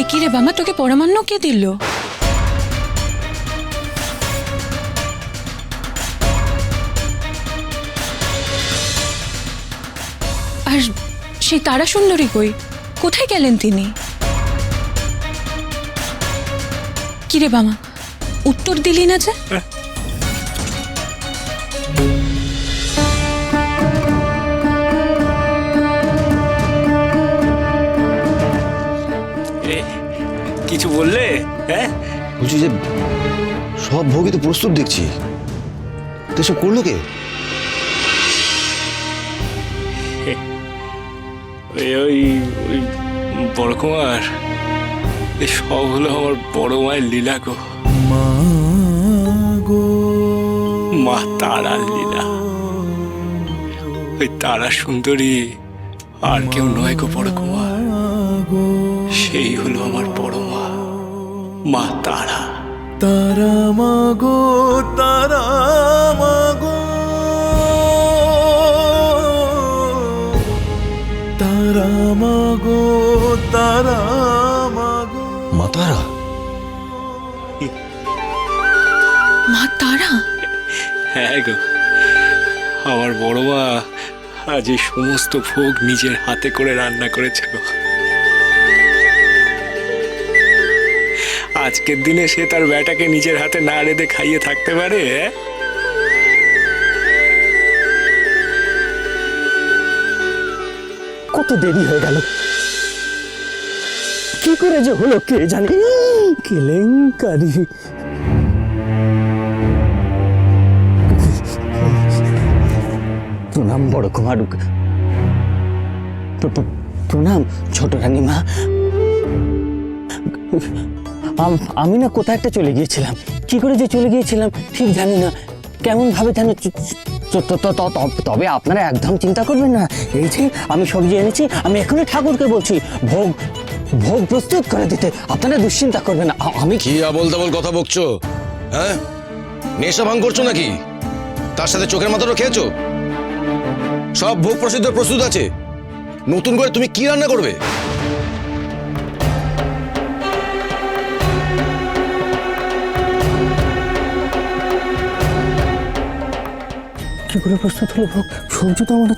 এ কি রে বাবা, তোকে পরমান্ন কে দিল? আর সেই তারা সুন্দরী কই? কোথায় গেলেন তিনি? কি রে বাবা, উত্তর দিলি না যে? কিছু বললে? হ্যাঁ, বলছি যে সব ভোগই তো প্রস্তুত দেখছি, তো এসব করলো কে? ওই বড় কুমার, সব হলো আমার বড় মায়ের লীলা গো, মা তারার লীলা। ওই তারা সুন্দরী আর কেউ নয় গো বড় কুমার, সেই হলো আমার বড় মা, মা তারা। তারা মাগো, তারা মাগো, তারা মাগো, তারা মাগো। মা তারা? মা তারা? হ্যাঁ গো, আমার বড় মা আজ এই সমস্ত ভোগ নিজের হাতে করে রান্না করেছে গো। আজকের দিনে সে তার বেটাকে নিজের হাতে না রেঁধে খাইয়ে থাকতে পারে? কত দেরি হয়ে গেল, কি করে যে হলো কে জানি। কেলেঙ্কারি। প্রণাম বড় কুমার, প্রণাম ছোট রানীমা। আমি না কোথায় একটা চলে গিয়েছিলাম, কি করে যে চলে গিয়েছিলাম ঠিক জানি না, কেমন ভাবে যেন। তবে আপনারা একদম চিন্তা করবেন না, এই যে আমি সবজি এনেছি, আমি এখনই ঠাকুরকে বলছি ভোগ ভোগ প্রস্তুত করে দিতে, আপনারা দুশ্চিন্তা করবেন না। আমি কি আবল তাবল কথা বকছো? হ্যাঁ, নেশা ভাঙ করছো নাকি? তার সাথে চোখের মাথাটা খেয়েছো? সব ভোগ প্রসিদ্ধ প্রস্তুত আছে, নতুন করে তুমি কি রান্না করবে? কি করে প্রস্তুত হলো ভোগ? সবজি তো আমার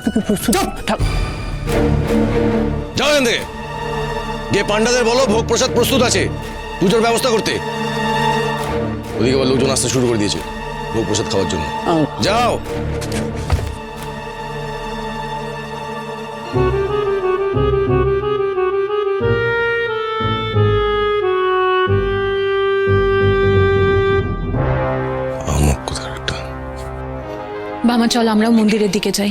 হাতে প্রস্তুত। যাও এখান থেকে, গিয়ে পান্ডাদের বলো ভোগ প্রসাদ প্রস্তুত আছে, পুজোর ব্যবস্থা করতে। ওদিকে আবার লোকজন আসতে শুরু করে দিয়েছে ভোগ প্রসাদ খাওয়ার জন্য। যাও। বাবা চল আমরাও মন্দিরের দিকে যাই।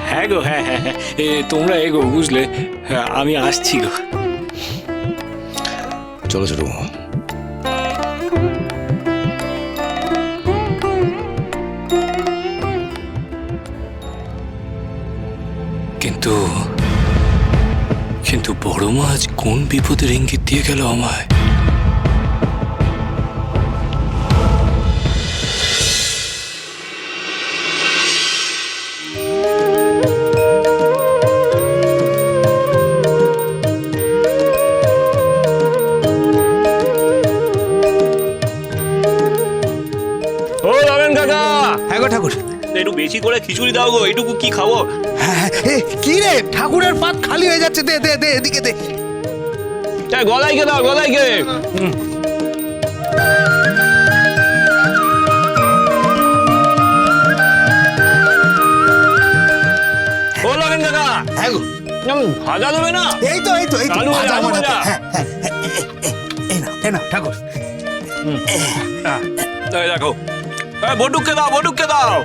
হ্যাঁ গো, হ্যাঁ হ্যাঁ হ্যাঁ, তোমরা এগো, বুঝলে? আমি আসছি গো। চলো ছোট মামা। কিন্তু কিন্তু বড় মা আজ কোন বিপদের ইঙ্গিত দিয়ে গেল আমায়? ও রমেন কাকা! হ্যাঁ গো ঠাকুর। একটু বেশি করে খিচুড়ি দাও গো, এইটুকু কি খাবো? হ্যাঁ, কি রে, ঠাকুরের পাত খালি হয়ে যাচ্ছে, দে দে দে, এদিকে দে। গলায় কে দাও, গলায় কে। ও রমেন কাকা! হ্যাঁ গো, ভাজা দেবে না? এই তো আলু ভাজা, ভাজা আলু আমার হাতে। ভাজা। হ্যাঁ, এই নাও ঠাকুর। এই দেখো, বটুককে দাও, বটুককে দাও।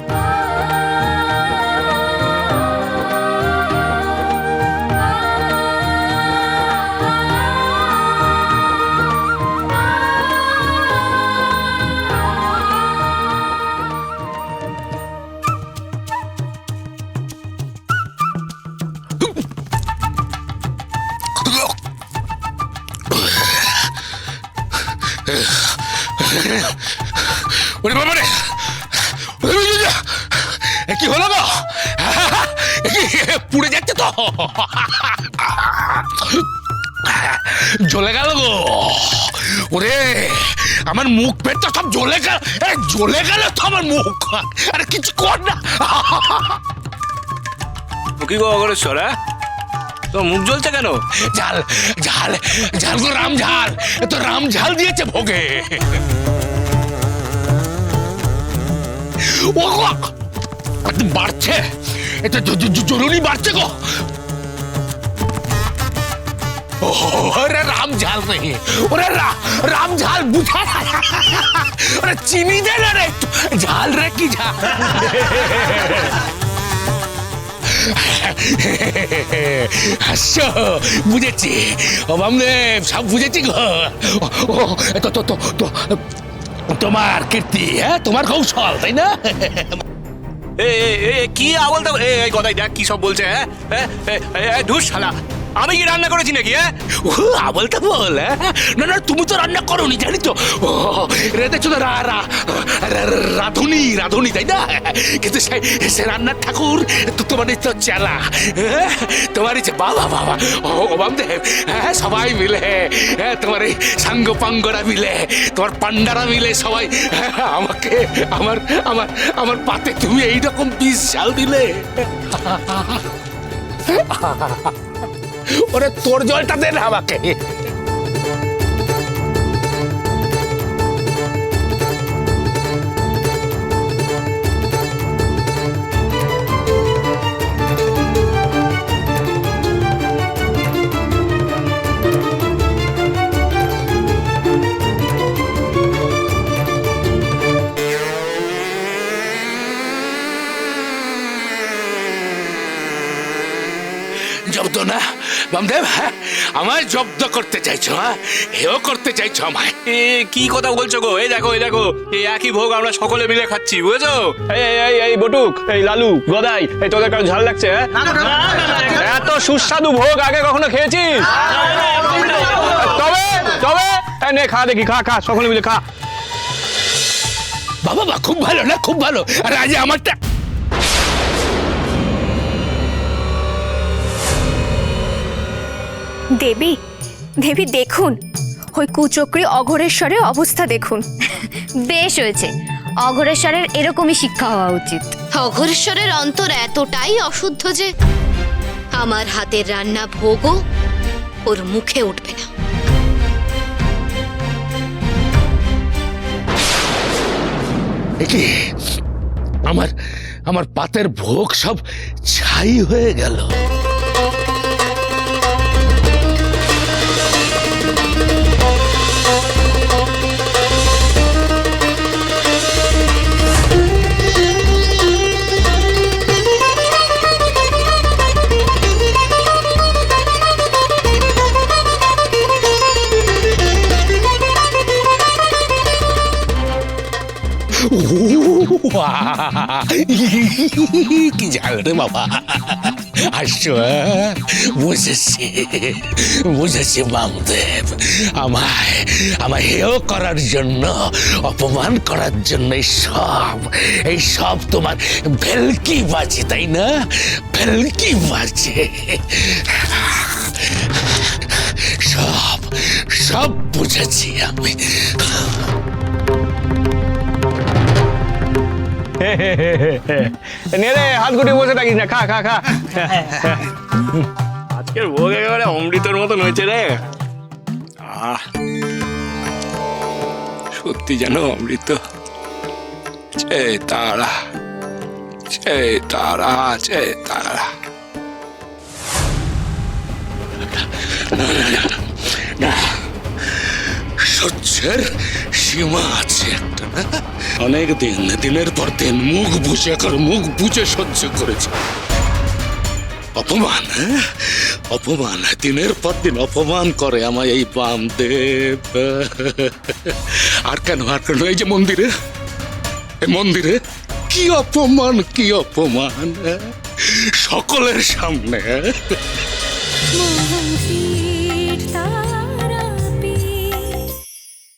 ওরে বাবা রে, কি হলো গো? পুড়ে যাচ্ছে তো। জ্বলে গেল গো। ওরে আমার মুখ পেট তো সব জ্বলে গেল, জ্বলে গেল তো আমার মুখ। আরে কিছু কর না। কি গো অগরেশ্বর, তো মুখ জ্বলছে কেন? ঝাল ঝাল ঝাল গো, রাম ঝাল। এ তো রাম ঝাল দিয়েছে ভোগে। ও গো, বাড়ছে, এটা জরুরি বাড়ছে গো। ওরে রাম ঝাল রে, ওরে রাম ঝাল বুঝা, ওরে চিনি দে না রে, ঝাল রে কি ঝাল। হাসছো, বুঝেছি ও বামদেব, সব বুঝেছি গো। তো তো তো তো তোমার কীর্তি, হ্যাঁ তোমার কৌশল, তাই না? কি আবল তাবল, এই গদাই দেখ কি সব বলছে। ধুস শালা, আমি কি রান্না করেছি নাকি? আবল তা বল। না না, তুমি তো রান্না করোনি, জানি তো। রেঁধেছো তো রাধুনি রাধুনি, তাই না? কিন্তু সে রান্নার ঠাকুর তোমার তো চেলা, তোমার বাবা বাবা ও বামদেব, হ্যাঁ সবাই মিলে, তোমার এই সাঙ্গ পাঙ্গরা মিলে, তোমার পান্ডারা মিলে সবাই আমাকে আমার আমার আমার পাতে তুমি এইরকম বিষ ঝাল দিলে। ওরে তোর জলটা দে না আমাকে। জব্দ না বামদেব, হ্যাঁ আমায় জব্দ করতে চাইছো? হ্যাঁ এও করতে চাইছো আমায়? কি কথা বলছো গো? এই দেখো, এই দেখো, এই একই ভোগ আমরা সকলে মিলে খাচ্ছি, বুঝেছো? এই বটুক, এই লালু, গদাই, এই তোদের কারো ঝাল লাগছে? এত সুস্বাদু ভোগ আগে কখনো খেয়েছিস? তবে তবে নে খা দেখি, খা খা, সকলে মিলে খা। বাবা বা খুব ভালো না, খুব ভালো। আরে আজ আমারটা দেবী, দেবী দেখুন, ওই কুচক্রী অঘোরেশ্বরের অবস্থা দেখুন। বেশ হয়েছে, অঘোরেশ্বরের এরকমই শিক্ষা হওয়া উচিত। অঘোরেশ্বরের অন্তর এতটাই অশুদ্ধ যে আমার হাতের রান্না ভোগও ওর মুখে উঠবে না। কি আমার আমার পাতের ভোগ সব ছাই হয়ে গেল। কি ঝাল রে বাবা, আসছো, বুঝেছি বুঝেছি বামদেব, আমায় আমায় হেয় করার জন্য, অপমান করার জন্য এই সব তোমার ভেলকি বাজে, তাই না? ভেলকি বাজে, সব সব বুঝেছি আমি। নে রে, হাত গুটিয়ে বসে থাকিস না, খা খা খা। আজকের ভোগ একেবারে অমৃতের মতন হয়েছে রে। সত্যি জানো অমৃত। জয় তারা, জয় তারা, জয় তারা। সহ্যের সীমা আছে একটা, না? অনেক দিনের পর দিন মুখ বুঝে সহ্য করেছে অপমান, অপমান, দিনের পর দিন অপমান করে আমায় এই বামদেব। আর কেন এই যে মন্দিরে কি অপমান, কি অপমান সকলের সামনে।